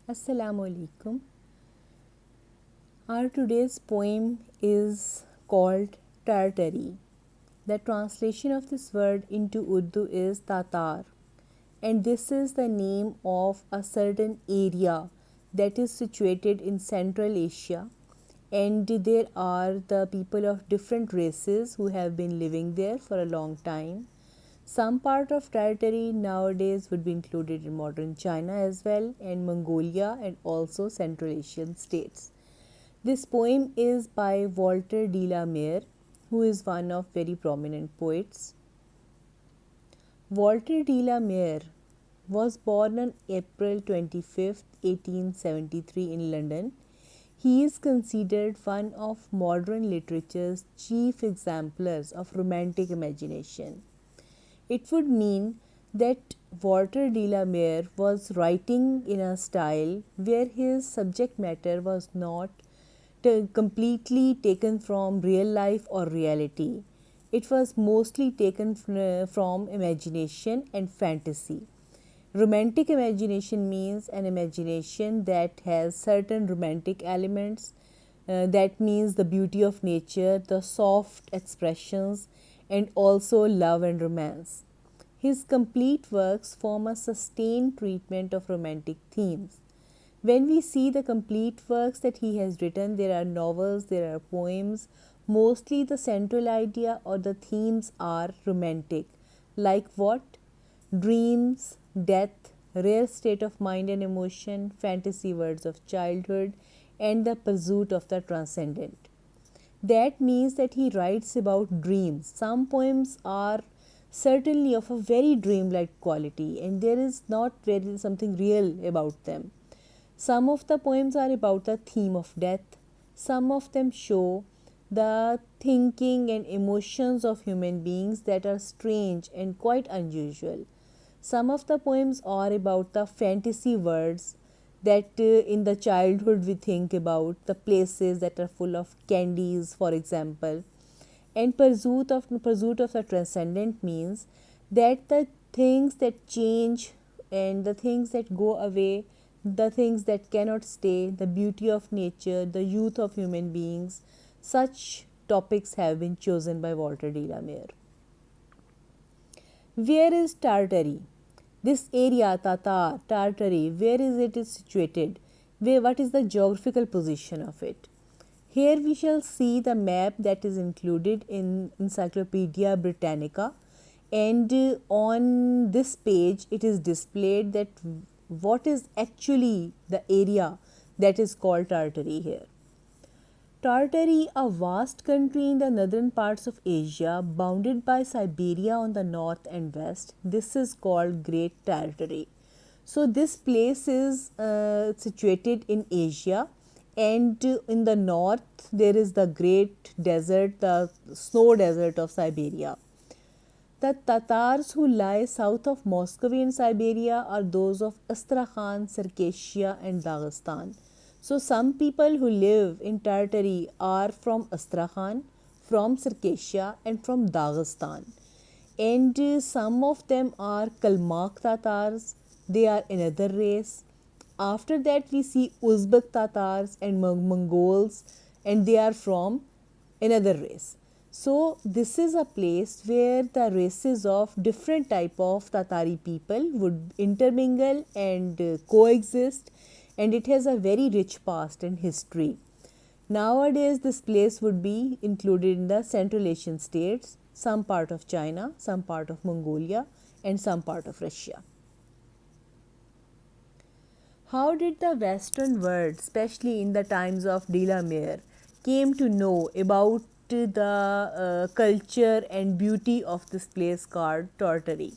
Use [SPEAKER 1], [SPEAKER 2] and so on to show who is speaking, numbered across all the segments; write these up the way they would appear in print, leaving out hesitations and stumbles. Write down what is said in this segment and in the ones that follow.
[SPEAKER 1] Assalamu alaikum. Our today's poem is called Tartary. The translation of this word into Urdu is Tatar, and this is the name of a certain area that is situated in Central Asia. And there are the people of different races who have been living there for a long time. Some part of territory nowadays would be included in modern China as well, and Mongolia, and also Central Asian states. This poem is by Walter de la Mare, who is one of very prominent poets. Walter de la Mare was born on April 25th, 1873 in London. He is considered one of modern literature's chief exemplars of romantic imagination. It would mean that Walter de la Mare was writing in a style where his subject matter was not completely taken from real life or reality. It was mostly taken from imagination and fantasy. Romantic imagination means an imagination that has certain romantic elements. That means the beauty of nature, the soft expressions, and also love and romance. His complete works form a sustained treatment of romantic themes. When we see the complete works that he has written, there are novels, there are poems. Mostly the central idea or the themes are romantic. Like what? Dreams, death, rare state of mind and emotion, fantasy words of childhood, and the pursuit of the transcendent. That means that he writes about dreams. Some poems are certainly of a very dreamlike quality, and there is not very something real about them. Some of the poems are about the theme of death. Some of them show the thinking and emotions of human beings that are strange and quite unusual. Some of the poems are about the fantasy worlds that in the childhood we think about, the places that are full of candies, for example. And pursuit of the transcendent means that the things that change and the things that go away, the things that cannot stay, the beauty of nature, the youth of human beings, such topics have been chosen by Walter de la Mare. Where is Tartary? This area, Tatar, Tartary, where is it is situated? What is the geographical position of it? Here we shall see the map that is included in Encyclopedia Britannica, and on this page it is displayed that what is actually the area that is called Tartary here. Tartary, a vast country in the northern parts of Asia, bounded by Siberia on the north and west. This is called Great Tartary. So, this place is situated in Asia, and in the north there is the great desert, the snow desert of Siberia. The Tatars who lie south of Muscovy Siberia are those of Astrakhan, Circassia, and Dagestan. So, some people who live in Tartary are from Astrakhan, from Circassia, and from Dagestan. And some of them are Kalmak Tatars, they are another race. After that, we see Uzbek Tatars and Mongols, and they are from another race. So this is a place where the races of different type of Tatari people would intermingle and coexist, and it has a very rich past and history. Nowadays this place would be included in the Central Asian states, some part of China, some part of Mongolia, and some part of Russia. How did the Western world, especially in the times of de la Mare, came to know about the culture and beauty of this place called Tartary?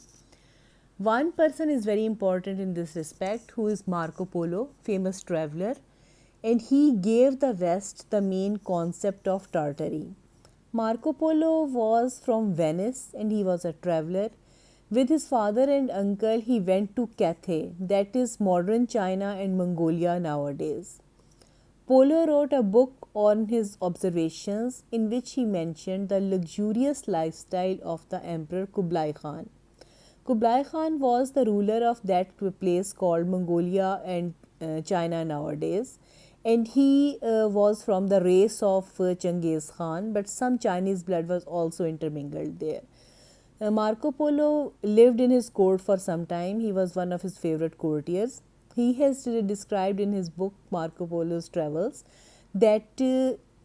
[SPEAKER 1] One person is very important in this respect, who is Marco Polo, famous traveler, and he gave the West the main concept of Tartary. Marco Polo was from Venice and he was a traveler. With his father and uncle, he went to Cathay, that is modern China and Mongolia nowadays. Polo wrote a book on his observations in which he mentioned the luxurious lifestyle of the Emperor Kublai Khan. Kublai Khan was the ruler of that place called Mongolia and China nowadays. And he was from the race of Genghis Khan, but some Chinese blood was also intermingled there. Marco Polo lived in his court for some time. He was one of his favorite courtiers. He has described in his book Marco Polo's Travels that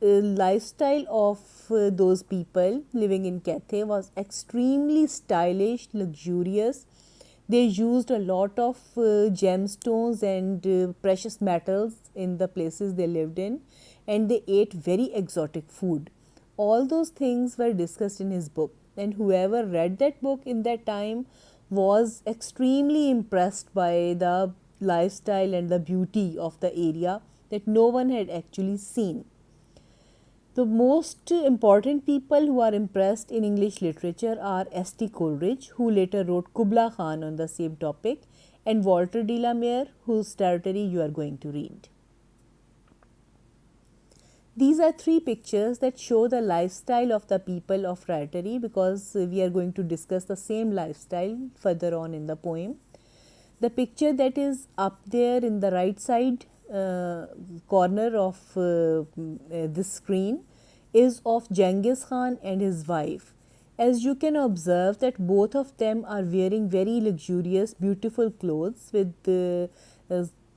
[SPEAKER 1] lifestyle of those people living in Cathay was extremely stylish, luxurious. They used a lot of gemstones and precious metals in the places they lived in, and they ate very exotic food. All those things were discussed in his book, and whoever read that book in that time was extremely impressed by the lifestyle and the beauty of the area that no one had actually seen. The most important people who are impressed in English literature are S.T. Coleridge, who later wrote Kubla Khan on the same topic, and Walter de la Mare, whose territory you are going to read. These are three pictures that show the lifestyle of the people of Raiteri, because we are going to discuss the same lifestyle further on in the poem. The picture that is up there in the right side corner of this screen is of Genghis Khan and his wife. As you can observe that both of them are wearing very luxurious, beautiful clothes with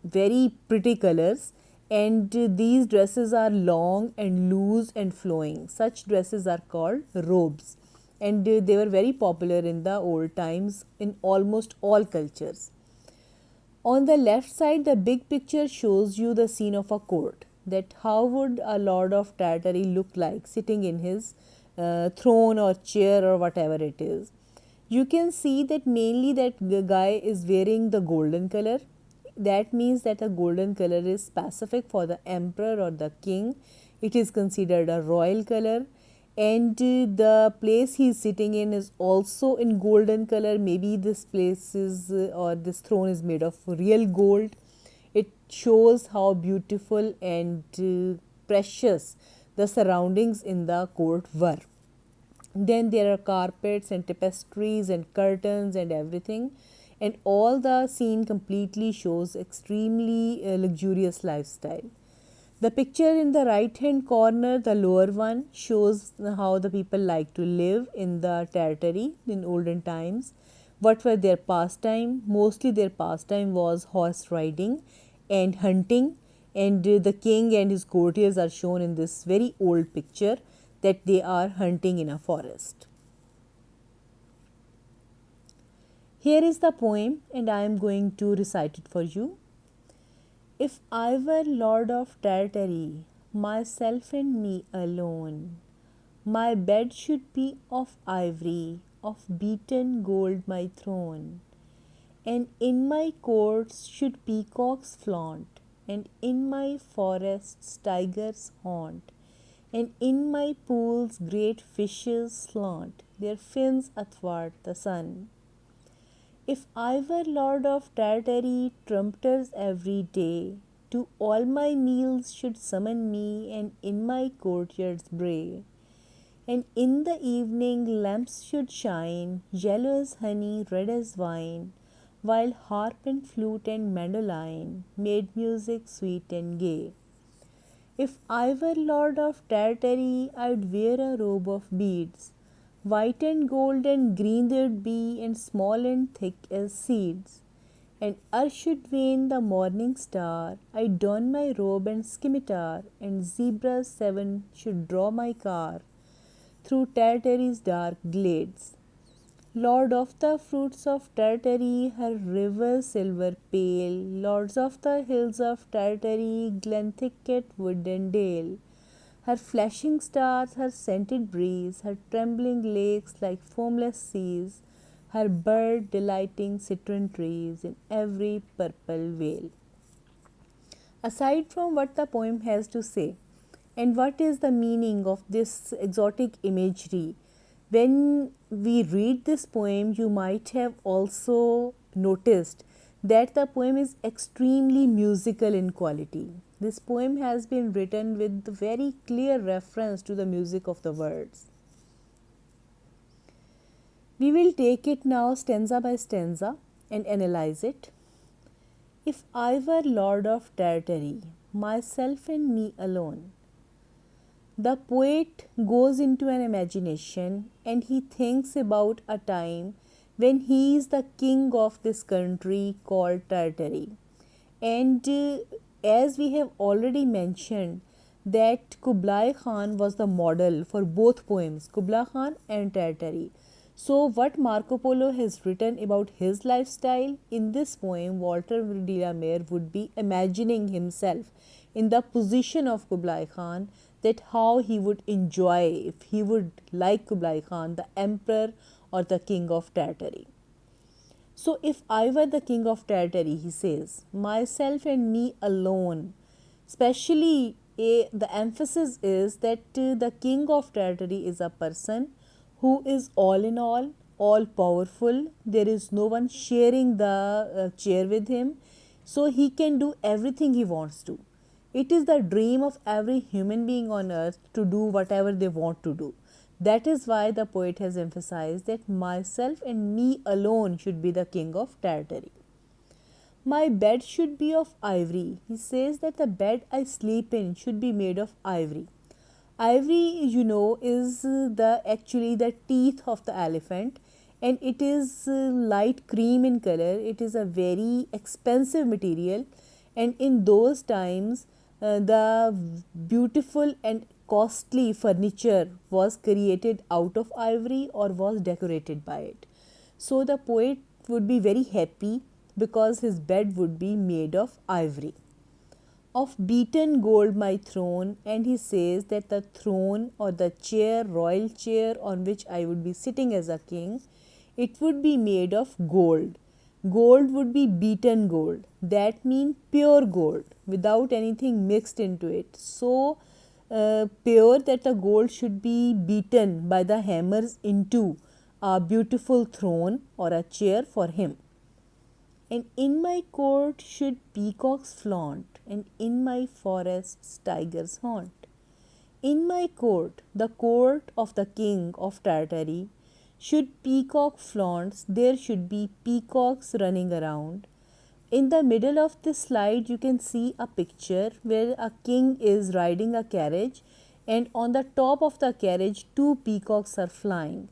[SPEAKER 1] very pretty colors, and these dresses are long and loose and flowing. Such dresses are called robes, and they were very popular in the old times in almost all cultures. On the left side, the big picture shows you the scene of a court, that how would a lord of Tartary look like sitting in his throne or chair or whatever it is. You can see that mainly that guy is wearing the golden color. That means that the golden color is specific for the emperor or the king. It is considered a royal color, and the place he is sitting in is also in golden color. Maybe this place is or this throne is made of real gold. It shows how beautiful and precious the surroundings in the court were. Then there are carpets and tapestries and curtains and everything, and all the scene completely shows extremely luxurious lifestyle. The picture in the right hand corner, the lower one, shows how the people like to live in the territory in olden times. What were their pastime? Mostly their pastime was horse riding and hunting, and the king and his courtiers are shown in this very old picture that they are hunting in a forest. Here is the poem, and I am going to recite it for you. If I were lord of Tartary, myself and me alone, my bed should be of ivory, of beaten gold my throne, and in my courts should peacocks flaunt, and in my forests tigers haunt, and in my pools great fishes slant their fins athwart the sun. If I were lord of Tartary, trumpeters every day to all my meals should summon me, and in my courtyards bray. And in the evening lamps should shine, yellow as honey, red as wine, while harp and flute and mandoline made music sweet and gay. If I were lord of Tartary, I'd wear a robe of beads. White and gold and green they'd be, and small and thick as seeds. And ere should wane the morning star, I'd don my robe and scimitar, and zebras 7 should draw my car through Tartary's dark glades. Lord of the fruits of Tartary, her river silver pale, lords of the hills of Tartary, glen thicket, wood and dale. Her flashing stars, her scented breeze, her trembling lakes like foamless seas, her bird delighting citron trees in every purple vale. Aside from what the poem has to say, and what is the meaning of this exotic imagery, when we read this poem, you might have also noticed that the poem is extremely musical in quality. This poem has been written with very clear reference to the music of the words. We will take it now stanza by stanza and analyze it. If I were lord of territory, myself and me alone. The poet goes into an imagination and he thinks about a time when he is the king of this country called Tartary. And as we have already mentioned, that Kublai Khan was the model for both poems, Kublai Khan and Tartary. So, what Marco Polo has written about his lifestyle in this poem, Walter de la Mare would be imagining himself in the position of Kublai Khan, that how he would enjoy if he would like Kublai Khan, the emperor or the king of Tartary. So, if I were the king of Tartary, he says, myself and me alone, especially the emphasis is that the king of Tartary is a person who is all powerful. There is no one sharing the chair with him, so he can do everything he wants to. It is the dream of every human being on earth to do whatever they want to do. That is why the poet has emphasized that myself and me alone should be the king of Tartary. My bed should be of ivory. He says that the bed I sleep in should be made of ivory. Ivory, is the actually the teeth of the elephant, and it is light cream in color. It is a very expensive material, and in those times, the beautiful and costly furniture was created out of ivory or was decorated by it. So the poet would be very happy because his bed would be made of ivory. Of beaten gold my throne, and he says that the throne or the chair, royal chair on which I would be sitting as a king, it would be made of gold. Gold would be beaten gold. That means pure gold without anything mixed into it. So pure that the gold should be beaten by the hammers into a beautiful throne or a chair for him. And in my court should peacocks flaunt, and in my forests tigers haunt. In my court, the court of the king of Tartary, should peacock flaunts, there should be peacocks running around. In the middle of this slide, you can see a picture where a king is riding a carriage, and on the top of the carriage, two peacocks are flying.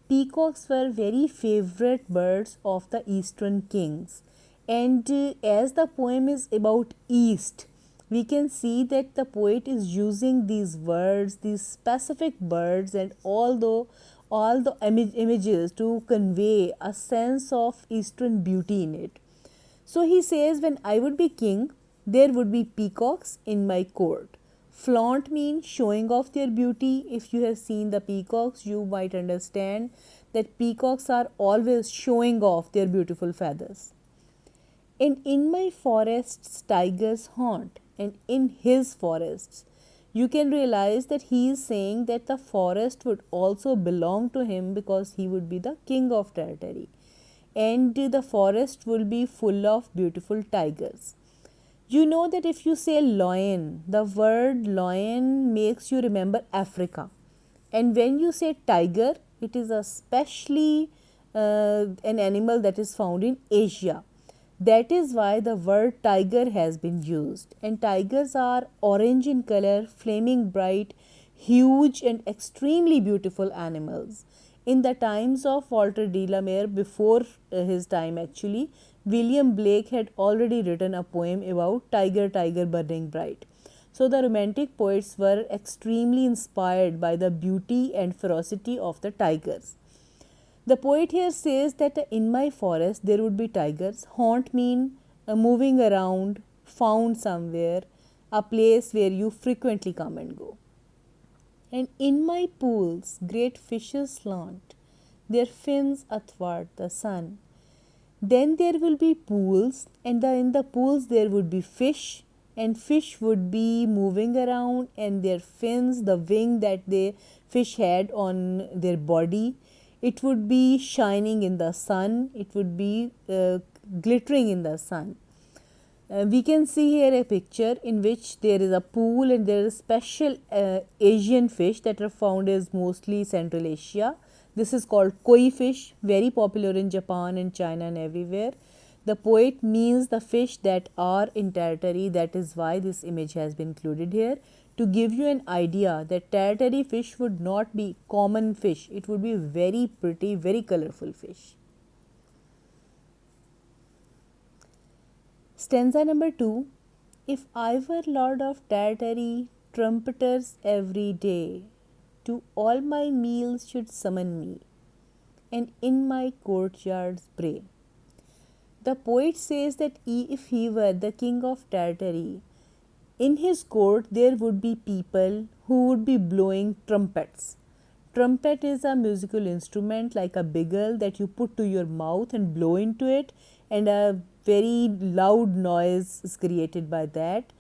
[SPEAKER 1] Peacocks were very favorite birds of the eastern kings, and as the poem is about east, we can see that the poet is using these words, these specific birds, and all the images to convey a sense of eastern beauty in it. So he says, when I would be king, there would be peacocks in my court. Flaunt means showing off their beauty. If you have seen the peacocks, you might understand that peacocks are always showing off their beautiful feathers. And in my forests, tigers haunt, and in his forests, you can realize that he is saying that the forest would also belong to him because he would be the king of Tartary. And the forest will be full of beautiful tigers. You know that if you say lion, the word lion makes you remember Africa. And when you say tiger, it is especially an animal that is found in Asia. That is why the word tiger has been used. And tigers are orange in color, flaming bright, huge and extremely beautiful animals. In the times of Walter de la Mare, before his time actually, William Blake had already written a poem about Tiger, Tiger Burning Bright. So the romantic poets were extremely inspired by the beauty and ferocity of the tigers. The poet here says that in my forest there would be tigers. Haunt mean moving around, found somewhere, a place where you frequently come and go. And in my pools great fishes slant, their fins athwart the sun. Then there will be pools, and in the pools there would be fish, and fish would be moving around, and their fins, the wing that the fish had on their body, it would be shining in the sun, it would be glittering in the sun. We can see here a picture in which there is a pool and there is special Asian fish that are found as mostly Central Asia. This is called koi fish, very popular in Japan and China and everywhere. The poet means the fish that are in Tartary. That is why this image has been included here, to give you an idea that Tartary fish would not be common fish. It would be very pretty, very colorful fish. Stanza number 2. If I were Lord of Tartary, trumpeters every day to all my meals should summon me, and in my courtyards bray. The poet says that if he were the king of Tartary, in his court there would be people who would be blowing trumpets. Trumpet is a musical instrument like a bugle that you put to your mouth and blow into it, and a very loud noise is created by that.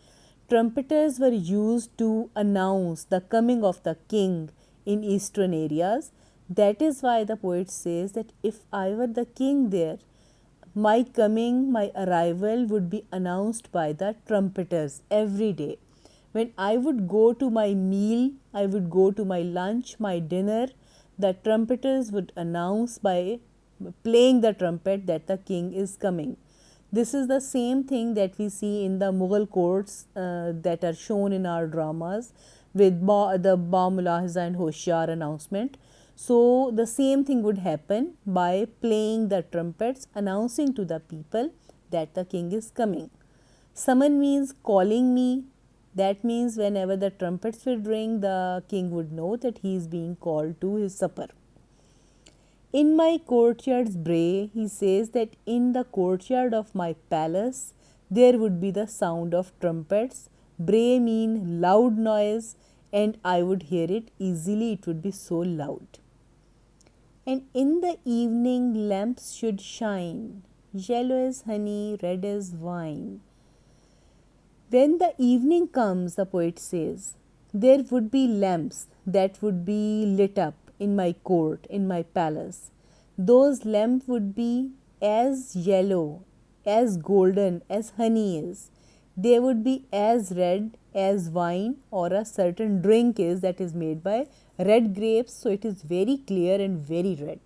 [SPEAKER 1] Trumpeters were used to announce the coming of the king in eastern areas. That is why the poet says that if I were the king there, my coming, my arrival would be announced by the trumpeters every day. When I would go to my meal, I would go to my lunch, my dinner, the trumpeters would announce by playing the trumpet that the king is coming. This is the same thing that we see in the Mughal courts that are shown in our dramas with the Ba Mulahaza and Hoshyar announcement. So the same thing would happen by playing the trumpets, announcing to the people that the king is coming. Summon means calling me. That means whenever the trumpets would ring, the king would know that he is being called to his supper. In my courtyards bray, he says that in the courtyard of my palace, there would be the sound of trumpets. Bray mean loud noise, and I would hear it easily, it would be so loud. And in the evening lamps should shine, yellow as honey, red as wine. When the evening comes, the poet says, there would be lamps that would be lit up in my court, in my palace. Those lamps would be as yellow, as golden as honey is. They would be as red as wine or a certain drink is that is made by red grapes, so it is very clear and very red.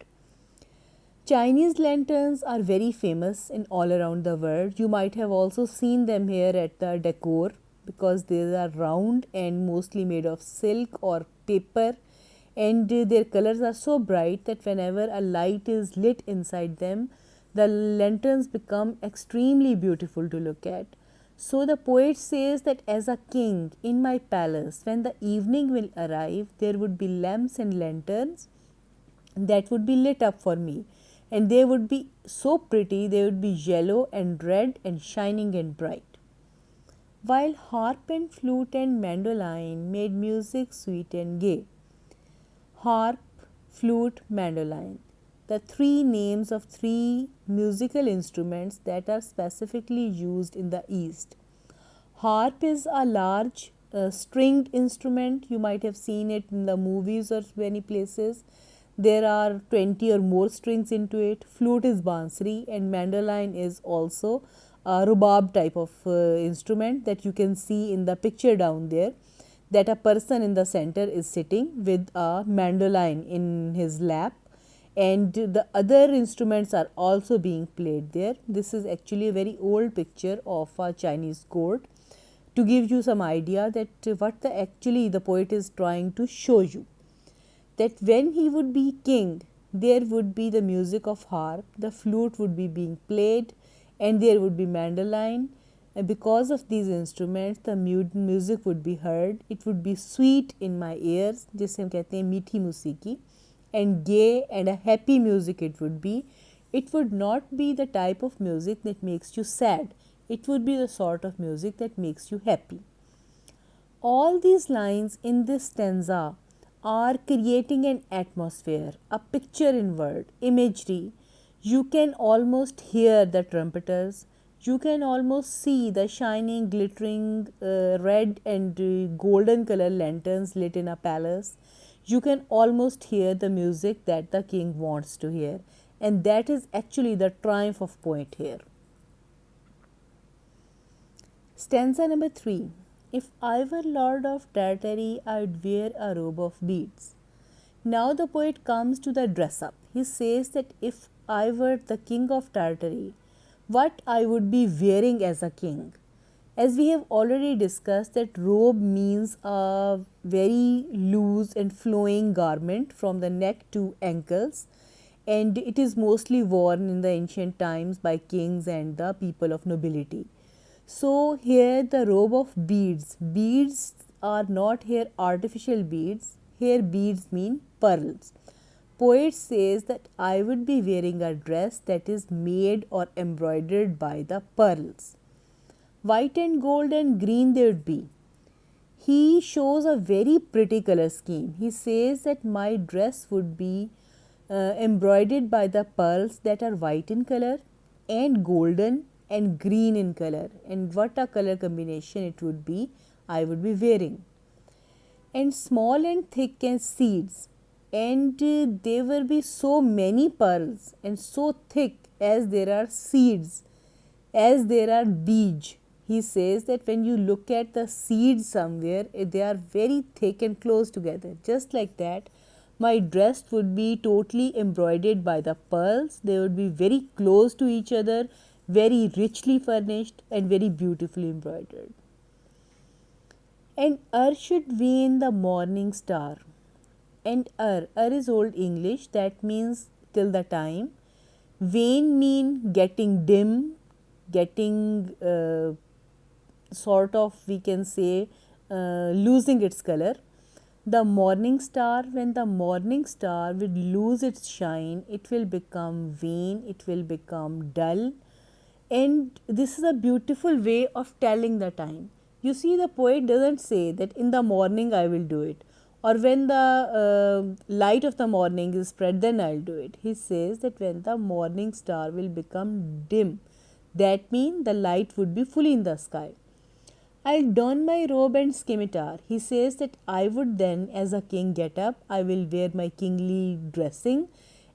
[SPEAKER 1] Chinese lanterns are very famous in all around the world. You might have also seen them here at the decor because they are round and mostly made of silk or paper, and their colors are so bright that whenever a light is lit inside them, the lanterns become extremely beautiful to look at. So the poet says that as a king in my palace, when the evening will arrive, there would be lamps and lanterns that would be lit up for me, and they would be so pretty. They would be yellow and red and shining and bright. While harp and flute and mandolin made music sweet and gay. Harp, flute, mandolin, the three names of three musical instruments that are specifically used in the East. Harp is a large stringed instrument. You might have seen it in the movies or many places. There are 20 or more strings into it. Flute is bansuri, and mandolin is also a rubab type of instrument that you can see in the picture down there, that a person in the center is sitting with a mandolin in his lap, and the other instruments are also being played there. This is actually a very old picture of a Chinese court to give you some idea that what the poet is trying to show you, that when he would be king, there would be the music of harp, the flute would be being played, and there would be mandolin. And because of these instruments, the music would be heard. It would be sweet in my ears, जिसे हम कहते हैं मीठी मौसीकी, and gay and a happy music it would be. It would not be the type of music that makes you sad. It would be the sort of music that makes you happy. All these lines in this stanza are creating an atmosphere, a picture in word, imagery. You can almost hear the trumpeters. You can almost see the shining, glittering red and golden color lanterns lit in a palace. You can almost hear the music that the king wants to hear. And that is actually the triumph of poet here. Stanza number 3. If I were Lord of Tartary, I'd wear a robe of beads. Now the poet comes to the dress up. He says that if I were the king of Tartary, what I would be wearing as a king. As we have already discussed, that robe means a very loose and flowing garment from the neck to ankles, and it is mostly worn in the ancient times by kings and the people of nobility. So here the robe of beads. Beads are not here artificial beads. Here beads mean pearls. Poet says that I would be wearing a dress that is made or embroidered by the pearls. White and gold and green they would be. He shows a very pretty color scheme. He says that my dress would be embroidered by the pearls that are white in color and golden and green in color. And what a color combination it would be, I would be wearing. And small and thick as seeds. And there will be so many pearls and so thick as there are seeds, as there are beads. He says that when you look at the seeds somewhere, they are very thick and close together. Just like that, my dress would be totally embroidered by the pearls. They would be very close to each other, very richly furnished, and very beautifully embroidered. And should wane the morning star. And is old English, that means till the time. Wane mean getting dim, getting sort of, we can say, losing its color. The morning star, when the morning star will lose its shine, it will become wane, it will become dull. And this is a beautiful way of telling the time. You see, the poet doesn't say that in the morning I will do it, or when the light of the morning is spread, then I'll do it. He says that when the morning star will become dim, that means the light would be fully in the sky. I'll don my robe and scimitar. He says that I would then, as a king, get up, I will wear my kingly dressing,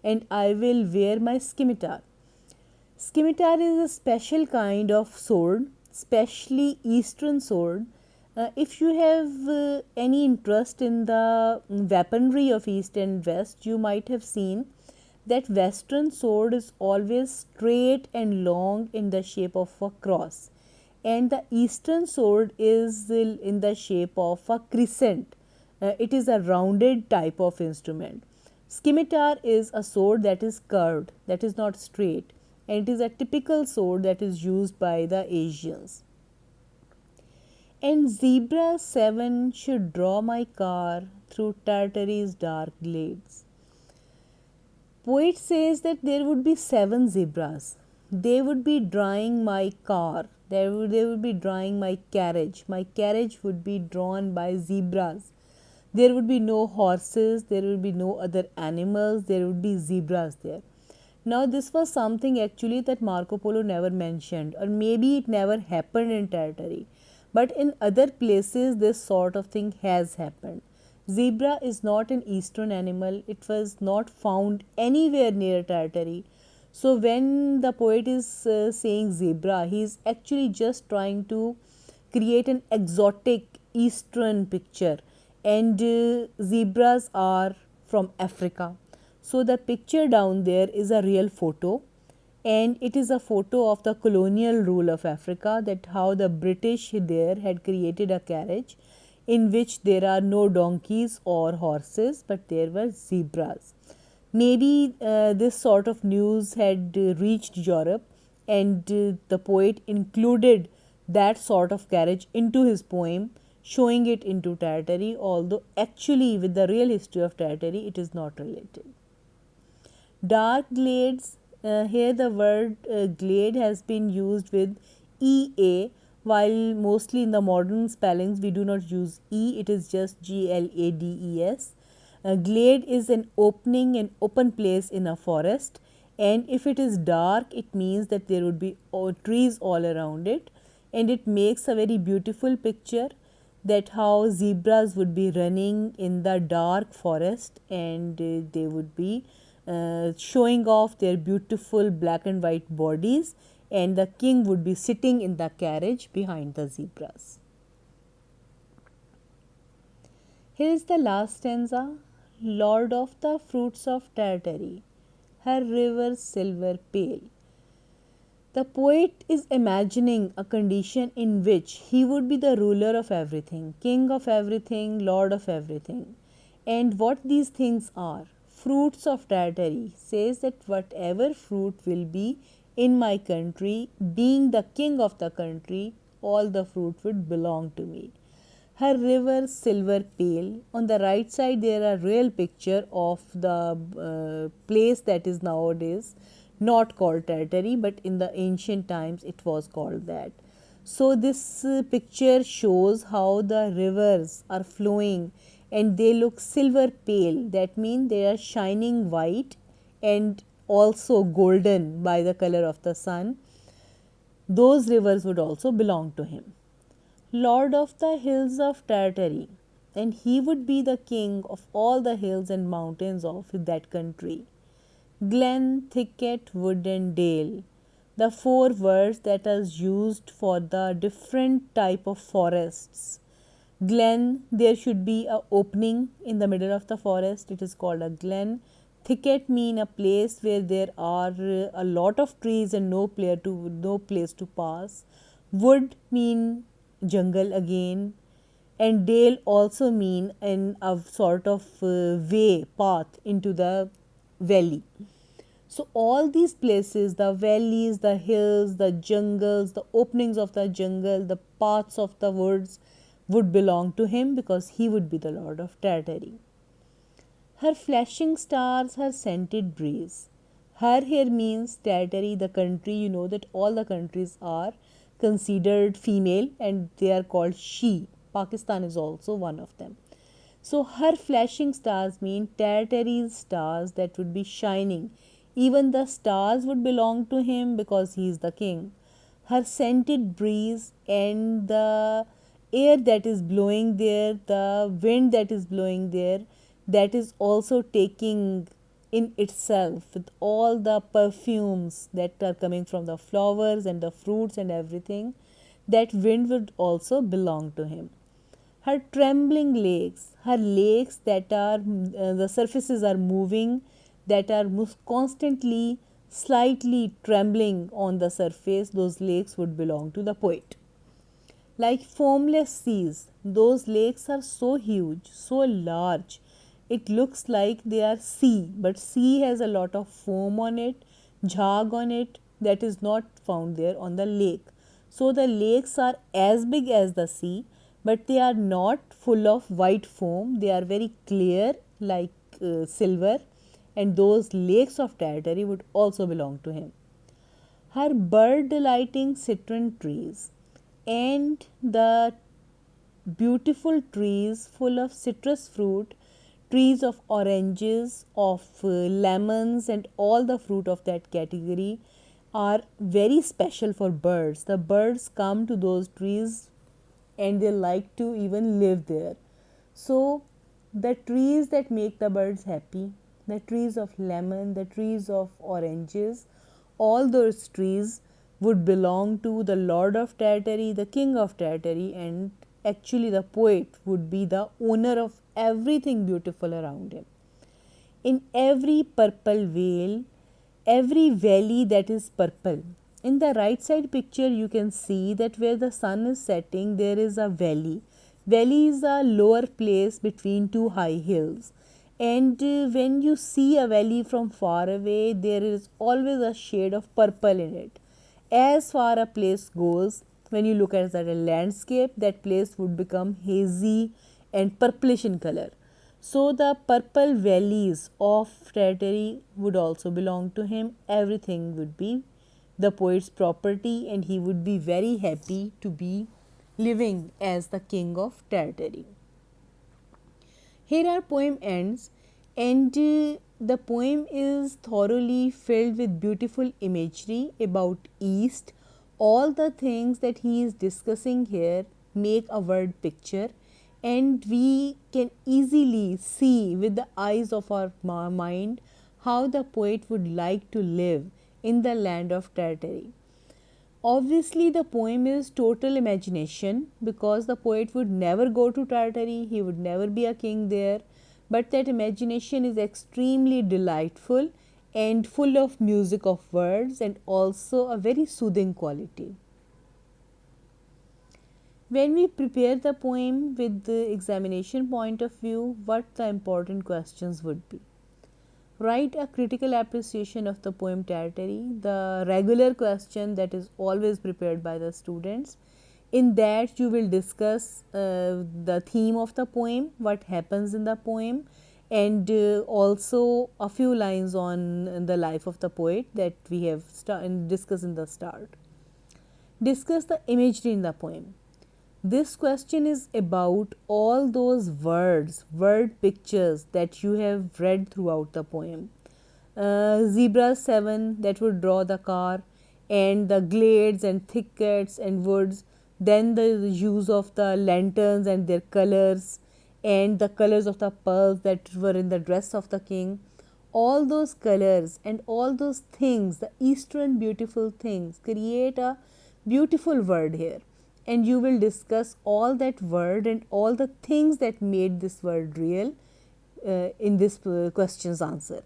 [SPEAKER 1] and I will wear my scimitar. Scimitar is a special kind of sword, especially eastern sword. If you have any interest in the weaponry of east and west, you might have seen that western sword is always straight and long in the shape of a cross, and the eastern sword is in the shape of a crescent. It is a rounded type of instrument. Scimitar is a sword that is curved, that is not straight, and it is a typical sword that is used by the Asians. And zebra 7 should draw my car through Tartary's dark glades. Poet says that there would be 7 zebras. They would be drawing my car. They would be drawing my carriage. My carriage would be drawn by zebras. There would be no horses. There would be no other animals. There would be zebras there. Now, this was something actually that Marco Polo never mentioned, or maybe it never happened in Tartary. But in other places, this sort of thing has happened. Zebra is not an eastern animal, it was not found anywhere near Tartary. So, when the poet is saying zebra, he is actually just trying to create an exotic eastern picture, and zebras are from Africa. So, the picture down there is a real photo, and it is a photo of the colonial rule of Africa, that how the British there had created a carriage in which there are no donkeys or horses, but there were zebras. Maybe this sort of news had reached Europe, and the poet included that sort of carriage into his poem, showing it into Tartary, although actually with the real history of Tartary it is not related. Dark glades, here the word glade has been used with EA, while mostly in the modern spellings we do not use E, it is just GLADES. Glade is an opening, an open place in a forest, and if it is dark, it means that there would be trees all around it, and it makes a very beautiful picture, that how zebras would be running in the dark forest, and they would be showing off their beautiful black and white bodies, and the king would be sitting in the carriage behind the zebras. Here is the last stanza. Lord of the fruits of Tartary, her river's silver pale. The poet is imagining a condition in which he would be the ruler of everything, king of everything, lord of everything. And what these things are, fruits of Tartary, says that whatever fruit will be in my country, being the king of the country, all the fruit would belong to me. Her river silver pale. On the right side, there are real picture of the place that is nowadays not called Tartary, but in the ancient times it was called that. So this picture shows how the rivers are flowing and they look silver pale. That means they are shining white and also golden by the color of the sun. Those rivers would also belong to him. Lord of the hills of Tartary, and he would be the king of all the hills and mountains of that country. Glen, thicket, wood, and dale. The four words that are used for the different type of forests. Glen, there should be a opening in the middle of the forest. It is called a glen. Thicket mean a place where there are a lot of trees and no place to pass. Wood mean jungle again, and dale also mean in a sort of way path into the valley. So all these places, the valleys, the hills, the jungles, the openings of the jungle, the paths of the woods would belong to him because he would be the lord of Tartary. Her flashing stars, her scented breeze. Her here means Tartary, the country. You know that all the countries are considered female and they are called she. Pakistan is also one of them. So her flashing stars mean Tartary's stars that would be shining. Even the stars would belong to him because he is the king. Her scented breeze and the air that is blowing there, the wind that is blowing there, that is also taking in itself with all the perfumes that are coming from the flowers and the fruits and everything, that wind would also belong to him. Her trembling lakes, her lakes that are the surfaces are moving, that are constantly slightly trembling on the surface, those lakes would belong to the poet. Like foamless seas, those lakes are so huge, so large, it looks like they are sea, but sea has a lot of foam on it, jhag on it, that is not found there on the lake. So the lakes are as big as the sea, but they are not full of white foam, they are very clear like silver, and those lakes of Tartary would also belong to him. Her bird delighting citron trees and the beautiful trees full of citrus fruit, trees of oranges, of lemons, and all the fruit of that category are very special for birds. The birds come to those trees and they like to even live there. So, the trees that make the birds happy, the trees of lemon, the trees of oranges, all those trees would belong to the lord of Tartary, the king of Tartary, and actually the poet would be the owner of everything beautiful around him. In every purple vale, every valley that is purple. In the right side picture, you can see that where the sun is setting, there is a valley. Valley is a lower place between two high hills. And when you see a valley from far away, there is always a shade of purple in it. As far a place goes, when you look at a landscape, that place would become hazy and purplish in color. So the purple valleys of Tartary would also belong to him. Everything would be the poet's property and he would be very happy to be living as the king of Tartary. Here our poem ends and the poem is thoroughly filled with beautiful imagery about East. All the things that he is discussing here make a word picture and we can easily see with the eyes of our mind how the poet would like to live in the land of Tartary. Obviously, the poem is total imagination because the poet would never go to Tartary, he would never be a king there, but that imagination is extremely delightful and full of music of words and also a very soothing quality. When we prepare the poem with the examination point of view, what the important questions would be? Write a critical appreciation of the poem Territory, the regular question that is always prepared by the students. In that, you will discuss the theme of the poem, what happens in the poem, and also a few lines on the life of the poet that we have discussed in the start. Discuss the imagery in the poem. This question is about all those words, word pictures that you have read throughout the poem. Zebra 7 that would draw the car, and the glades and thickets and woods, then the use of the lanterns and their colors, and the colors of the pearls that were in the dress of the king. All those colors and all those things, the eastern beautiful things, create a beautiful word here, and you will discuss all that word and all the things that made this word real in this question's answer.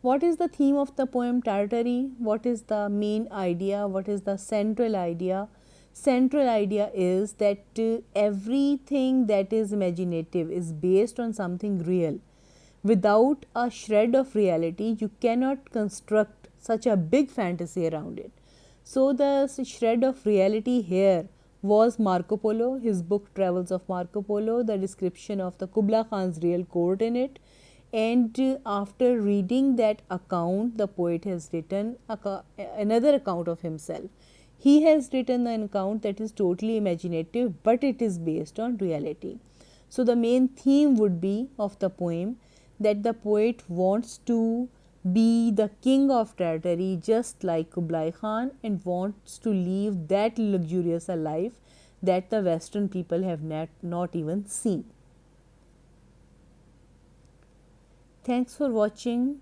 [SPEAKER 1] What is the theme of the poem Tartary? What is the main idea? What is the central idea? Central idea is that everything that is imaginative is based on something real. Without a shred of reality, you cannot construct such a big fantasy around it. So, the shred of reality here was Marco Polo, his book Travels of Marco Polo, the description of the Kubla Khan's real court in it. And after reading that account, the poet has written another account of himself. He has written an account that is totally imaginative, but it is based on reality. So, the main theme would be of the poem that the poet wants to be the king of territory just like Kublai Khan, and wants to live that luxurious a life that the Western people have not even seen. Thanks for watching.